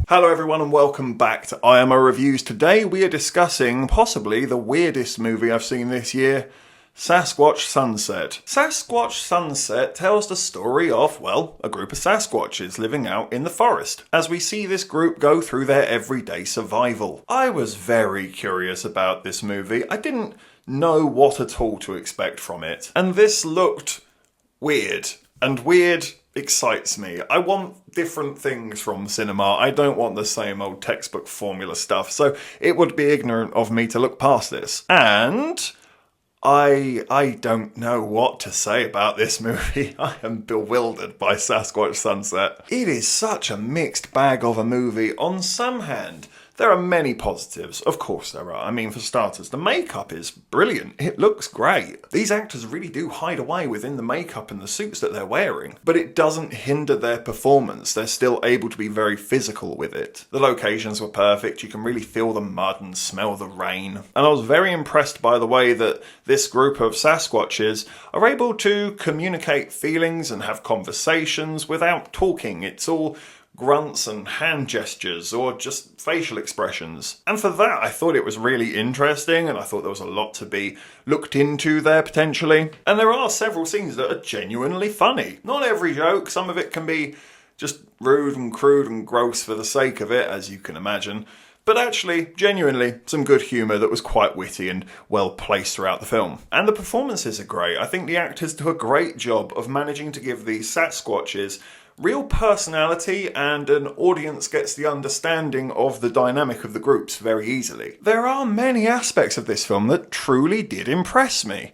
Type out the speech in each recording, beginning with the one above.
Hello everyone and welcome back to IMO Reviews. Today we are discussing possibly the weirdest movie I've seen this year, Sasquatch Sunset. Sasquatch Sunset tells the story of, well, a group of Sasquatches living out in the forest, as we see this group go through their everyday survival. I was very curious about this movie. I didn't know what at all to expect from it, and this looked weird, and weird excites me. I want different things from cinema. I don't want the same old textbook formula stuff, so it would be ignorant of me to look past this. And I don't know what to say about this movie. I am bewildered by Sasquatch Sunset. It is such a mixed bag of a movie. On some hand, there are many positives. Of course there are. I mean, for starters, the makeup is brilliant. It looks great. These actors really do hide away within the makeup and the suits that they're wearing. But it doesn't hinder their performance. They're still able to be very physical with it. The locations were perfect. You can really feel the mud and smell the rain. And I was very impressed by the way that this group of Sasquatches are able to communicate feelings and have conversations without talking. It's all grunts and hand gestures or just facial expressions. And for that, I thought it was really interesting, and I thought there was a lot to be looked into there potentially. And there are several scenes that are genuinely funny. Not every joke, some of it can be just rude and crude and gross for the sake of it, as you can imagine. But actually, genuinely, some good humour that was quite witty and well placed throughout the film. And the performances are great. I think the actors do a great job of managing to give these Sasquatches real personality, and an audience gets the understanding of the dynamic of the groups very easily. There are many aspects of this film that truly did impress me,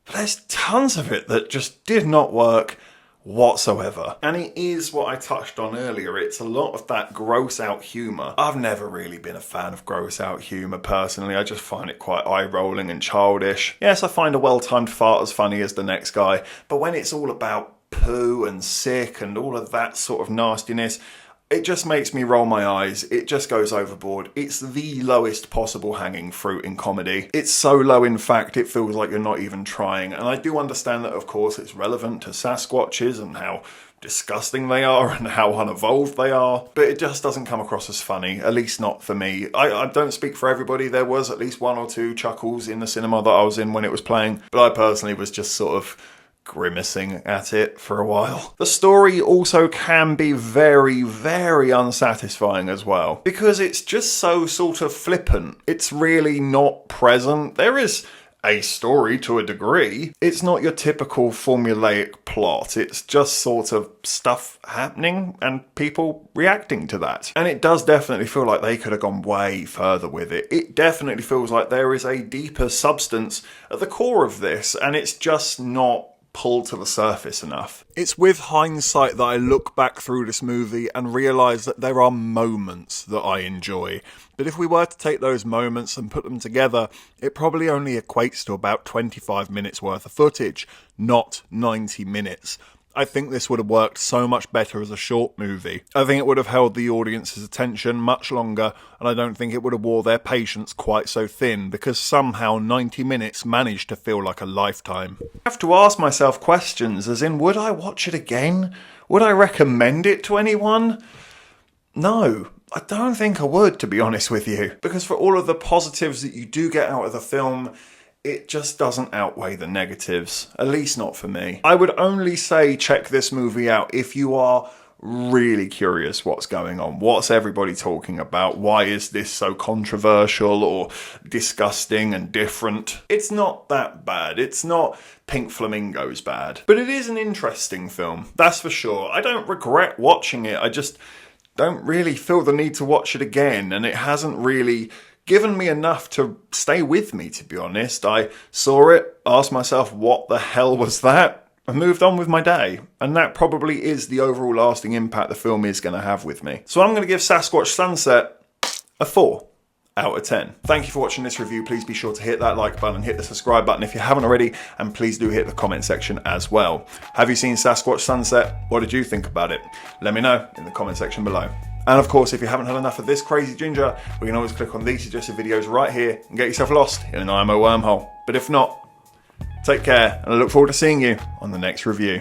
but there's tons of it that just did not work whatsoever. And it is what I touched on earlier, it's a lot of that gross out humour. I've never really been a fan of gross out humour personally. I just find it quite eye-rolling and childish. Yes, I find a well-timed fart as funny as the next guy, but when it's all about poo and sick and all of that sort of nastiness, it just makes me roll my eyes. It just goes overboard. It's the lowest possible hanging fruit in comedy. It's so low, in fact, it feels like you're not even trying. And I do understand that, of course, it's relevant to Sasquatches and how disgusting they are and how unevolved they are, but it just doesn't come across as funny, at least not for me. I don't speak for everybody. There was at least one or two chuckles in the cinema that I was in when it was playing, but I personally was just sort of grimacing at it for a while. The story also can be very, very unsatisfying as well, because it's just so sort of flippant. It's really not present. There is a story to a degree. It's not your typical formulaic plot. It's just sort of stuff happening and people reacting to that. And it does definitely feel like they could have gone way further with it. It definitely feels like there is a deeper substance at the core of this, and it's just not pulled to the surface enough. It's with hindsight that I look back through this movie and realise that there are moments that I enjoy. But if we were to take those moments and put them together, it probably only equates to about 25 minutes worth of footage, not 90 minutes. I think this would have worked so much better as a short movie. I think it would have held the audience's attention much longer, and I don't think it would have wore their patience quite so thin, because somehow 90 minutes managed to feel like a lifetime. I have to ask myself questions, as in, would I watch it again? Would I recommend it to anyone? No, I don't think I would, to be honest with you. Because for all of the positives that you do get out of the film, it just doesn't outweigh the negatives, at least not for me. I would only say check this movie out if you are really curious what's going on. What's everybody talking about? Why is this so controversial or disgusting and different? It's not that bad. It's not Pink Flamingos bad. But it is an interesting film, that's for sure. I don't regret watching it. I just don't really feel the need to watch it again, and it hasn't really given me enough to stay with me, to be honest. I saw it, asked myself, what the hell was that? I moved on with my day. And that probably is the overall lasting impact the film is going to have with me. So I'm going to give Sasquatch Sunset a 4 out of 10. Thank you for watching this review. Please be sure to hit that like button and hit the subscribe button if you haven't already, and please do hit the comment section as well. Have you seen Sasquatch Sunset? What did you think about it? Let me know in the comment section below. And of course, if you haven't had enough of this crazy ginger, we can always click on these suggested videos right here and get yourself lost in an IMO wormhole. But if not, take care, and I look forward to seeing you on the next review.